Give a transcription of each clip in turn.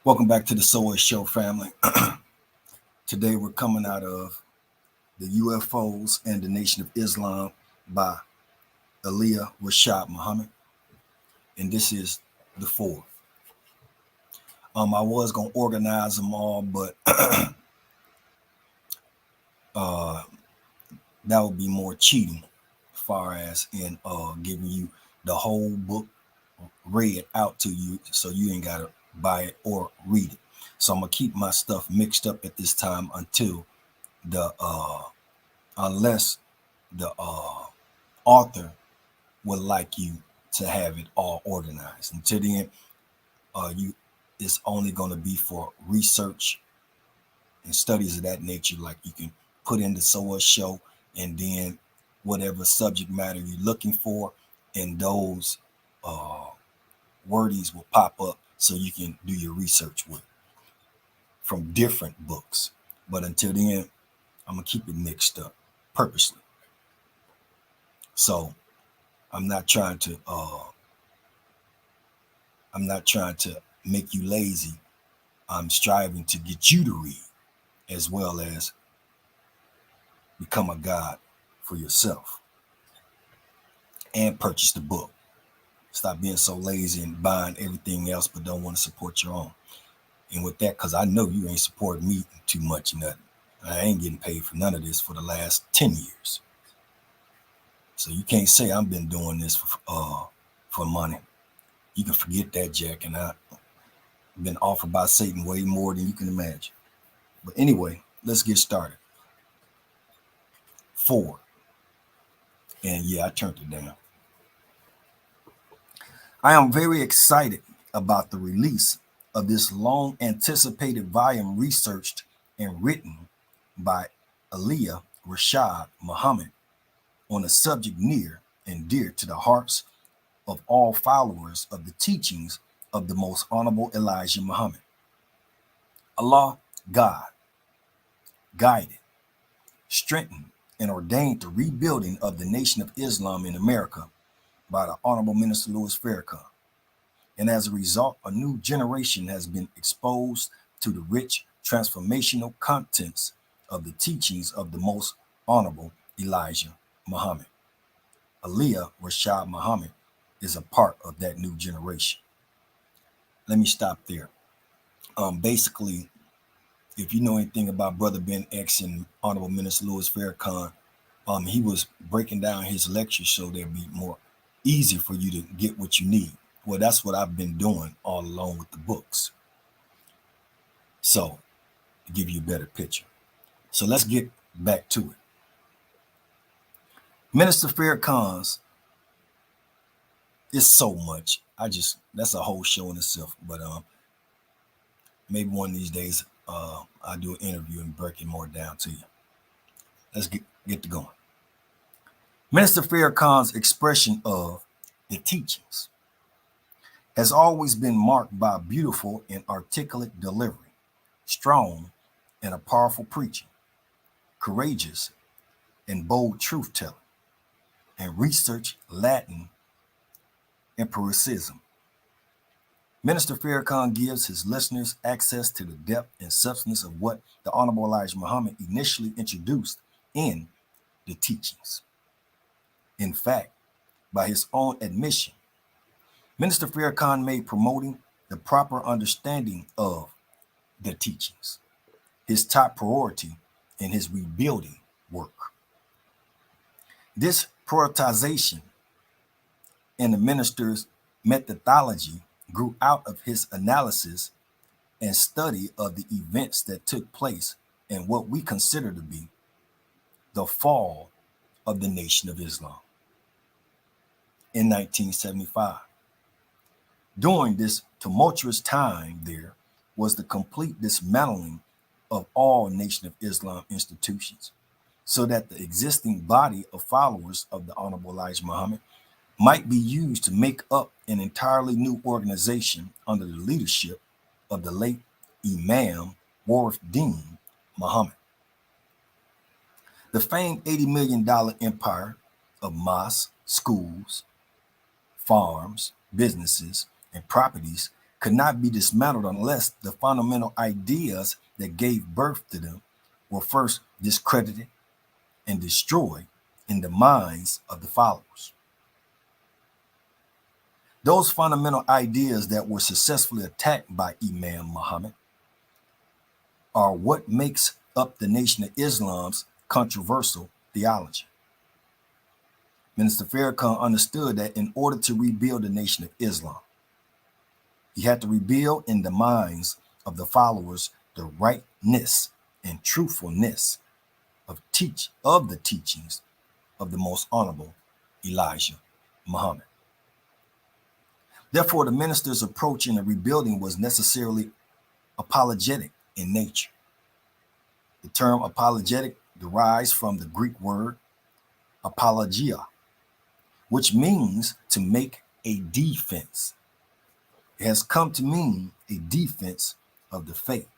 Welcome back to the Soul Show, family. Today we're coming out of the UFOs and the Nation of Islam by Ilia Rashad Muhammad, and this is the fourth. I was gonna organize them all, but uh, that would be more cheating, as far as in giving you the whole book read out to you, so you ain't gotta buy it or read it. So I'm gonna keep my stuff mixed up at this time until the unless the author would like you to have it all organized. Until then, you it's only going to be for research and studies of that nature. Like you can put in the SOA show, and then whatever subject matter you're looking for, and those uh, wordings will pop up so you can do your research with from different books. But until then, I'm gonna keep it mixed up purposely. So I'm not trying to I'm not trying to make you lazy. I'm striving to get you to read as well as become a God for yourself and purchase the book. Stop being so lazy and buying everything else but don't want to support your own. And with that, because I know you ain't supporting me too much or nothing. I ain't getting paid for none of this for the last 10 years. So you can't say I've been doing this for money. You can forget that, Jack, and I've been offered by Satan way more than you can imagine. But anyway, let's get started. Foreword. And yeah, I turned it down. I am very excited about the release of this long anticipated volume researched and written by Ilia Rashad Muhammad on a subject near and dear to the hearts of all followers of the teachings of the most honorable Elijah Muhammad. Allah, God, guided, strengthened, and ordained the rebuilding of the Nation of Islam in America by the Honorable Minister Louis Farrakhan. And as a result, a new generation has been exposed to the rich transformational contents of the teachings of the most honorable Elijah Muhammad. Aliyah Rashad Muhammad is a part of that new generation. Let me stop there. Basically, if you know anything about Brother Ben X and Honorable Minister Louis Farrakhan, he was breaking down his lecture so that'd be more easy for you to get what you need. Well, that's what I've been doing all along with the books. So, to give you a better picture. So let's get back to it. Minister Farrakhan's is so much. That's a whole show in itself. But maybe one of these days I'll do an interview and break it more down to you. Let's get to going. Minister Farrakhan's expression of the teachings has always been marked by beautiful and articulate delivery, strong and a powerful preaching, courageous and bold truth telling, and research Latin empiricism. Minister Farrakhan gives his listeners access to the depth and substance of what the Honorable Elijah Muhammad initially introduced in the teachings. In fact, by his own admission, Minister Farrakhan made promoting the proper understanding of the teachings his top priority in his rebuilding work. This prioritization in the minister's methodology grew out of his analysis and study of the events that took place in what we consider to be the fall of the Nation of Islam in 1975. During this tumultuous time, there was the complete dismantling of all Nation of Islam institutions, so that the existing body of followers of the Honorable Elijah Muhammad might be used to make up an entirely new organization under the leadership of the late Imam Warith Deen Muhammad. The famed $80 million empire of mosques, schools, farms, businesses, and properties could not be dismantled unless the fundamental ideas that gave birth to them were first discredited and destroyed in the minds of the followers. Those fundamental ideas that were successfully attacked by Imam Muhammad are what makes up the Nation of Islam's controversial theology. Minister Farrakhan understood that in order to rebuild the Nation of Islam, he had to rebuild in the minds of the followers the rightness and truthfulness of the teachings of the most honorable Elijah Muhammad. Therefore, the minister's approach in the rebuilding was necessarily apologetic in nature. The term apologetic derives from the Greek word apologia, which means to make a defense. It has come to mean a defense of the faith.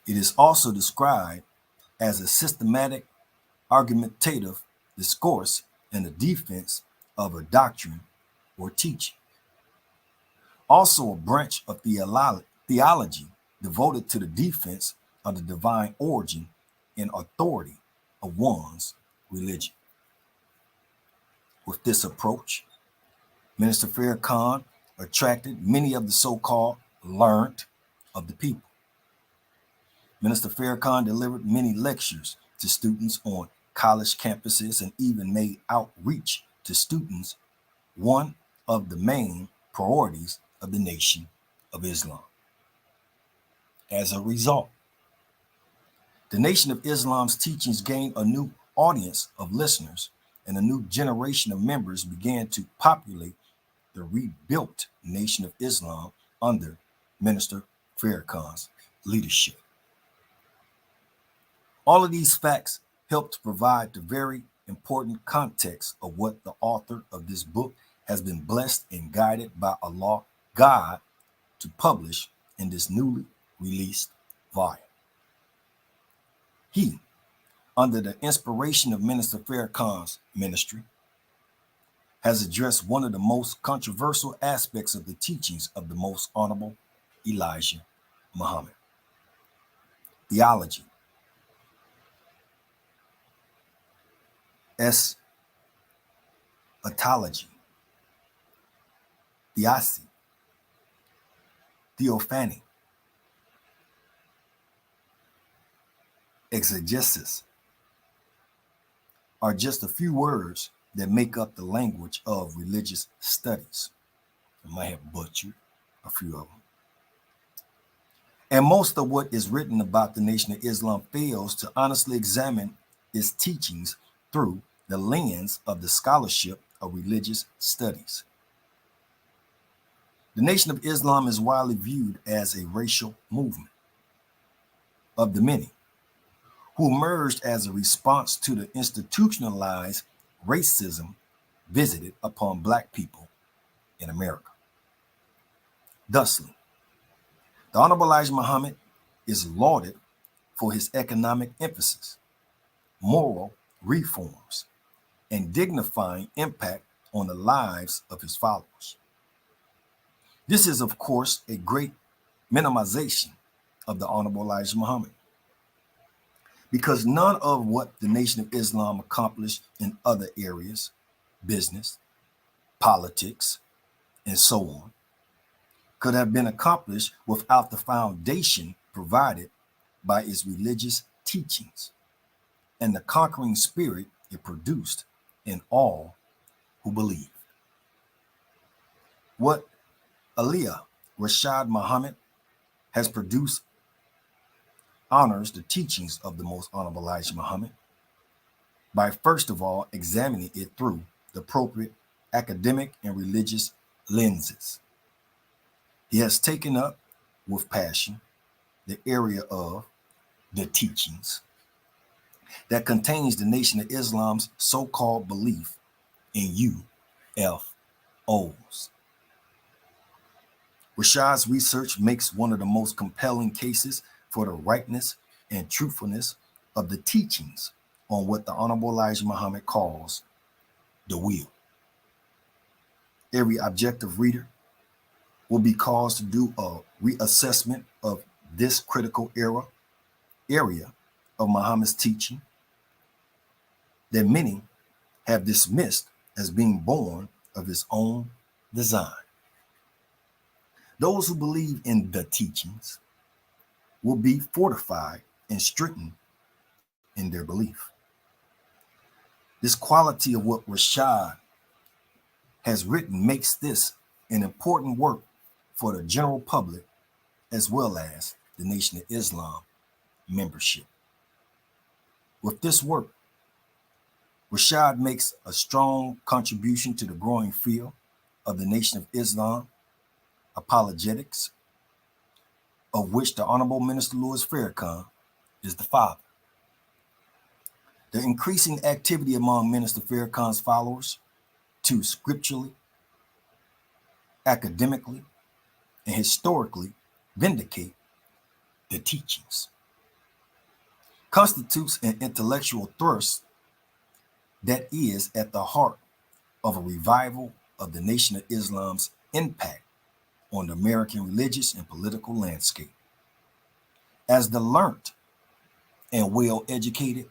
It is also described as a systematic, argumentative discourse in the defense of a doctrine or teaching. Also, a branch of theology devoted to the defense of the divine origin and authority of one's religion. With this approach, Minister Farrakhan attracted many of the so-called learned of the people. Minister Farrakhan delivered many lectures to students on college campuses and even made outreach to students, one of the main priorities of the Nation of Islam. As a result, the Nation of Islam's teachings gained a new audience of listeners, and a new generation of members began to populate the rebuilt Nation of Islam under Minister Farrakhan's leadership. All of these facts help to provide the very important context of what the author of this book has been blessed and guided by Allah, God, to publish in this newly released volume. He, under the inspiration of Minister Farrakhan's ministry, has addressed one of the most controversial aspects of the teachings of the most honorable Elijah Muhammad: theology. Eschatology, theosophy, theophany, exegesis are just a few words that make up the language of religious studies. I might have butchered a few of them. And most of what is written about the Nation of Islam fails to honestly examine its teachings through the lens of the scholarship of religious studies. The Nation of Islam is widely viewed as a racial movement of the many, who emerged as a response to the institutionalized racism visited upon Black people in America. Thusly, the Honorable Elijah Muhammad is lauded for his economic emphasis, moral reforms, and dignifying impact on the lives of his followers. This is, of course, a great minimization of the Honorable Elijah Muhammad, because none of what the Nation of Islam accomplished in other areas, business, politics, and so on, could have been accomplished without the foundation provided by its religious teachings and the conquering spirit it produced in all who believe. What Ilia Rashad Muhammad has produced honors the teachings of the most honorable Elijah Muhammad by first of all examining it through the appropriate academic and religious lenses. He has taken up with passion the area of the teachings that contains the Nation of Islam's so-called belief in UFOs. Rashad's research makes one of the most compelling cases for the rightness and truthfulness of the teachings on what the Honorable Elijah Muhammad calls the will. Every objective reader will be caused to do a reassessment of this critical area of Muhammad's teaching that many have dismissed as being born of his own design. Those who believe in the teachings will be fortified and strengthened in their belief. This quality of what Rashad has written makes this an important work for the general public as well as the Nation of Islam membership. With this work, Rashad makes a strong contribution to the growing field of the Nation of Islam apologetics, of which the Honorable Minister Louis Farrakhan is the father. The increasing activity among Minister Farrakhan's followers to scripturally, academically, and historically vindicate the teachings constitutes an intellectual thrust that is at the heart of a revival of the Nation of Islam's impact on the American religious and political landscape. As the learned and well-educated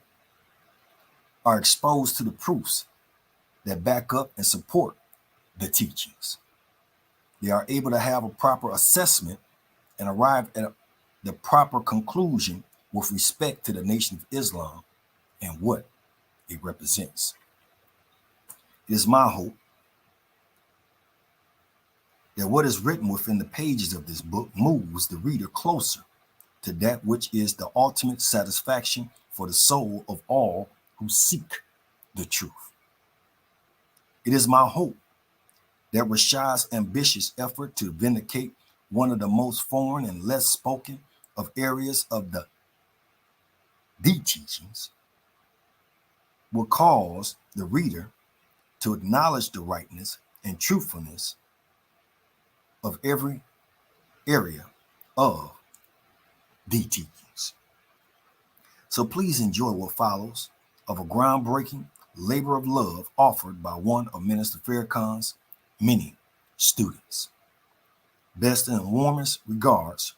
are exposed to the proofs that back up and support the teachings, they are able to have a proper assessment and arrive at the proper conclusion with respect to the Nation of Islam and what it represents. It is my hope that what is written within the pages of this book moves the reader closer to that which is the ultimate satisfaction for the soul of all who seek the truth. It is my hope that Rashad's ambitious effort to vindicate one of the most foreign and less spoken of areas of the teachings will cause the reader to acknowledge the rightness and truthfulness of every area of the teachings. So please enjoy what follows of a groundbreaking labor of love offered by one of Minister Farrakhan's many students. Best and warmest regards,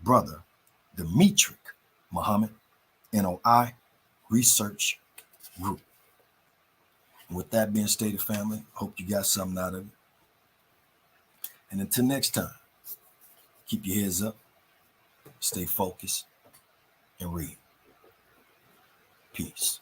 Brother Demetric Muhammad, NOI Research Group. With that being stated, family, hope you got something out of it. And until next time, keep your heads up, stay focused, and read. Peace.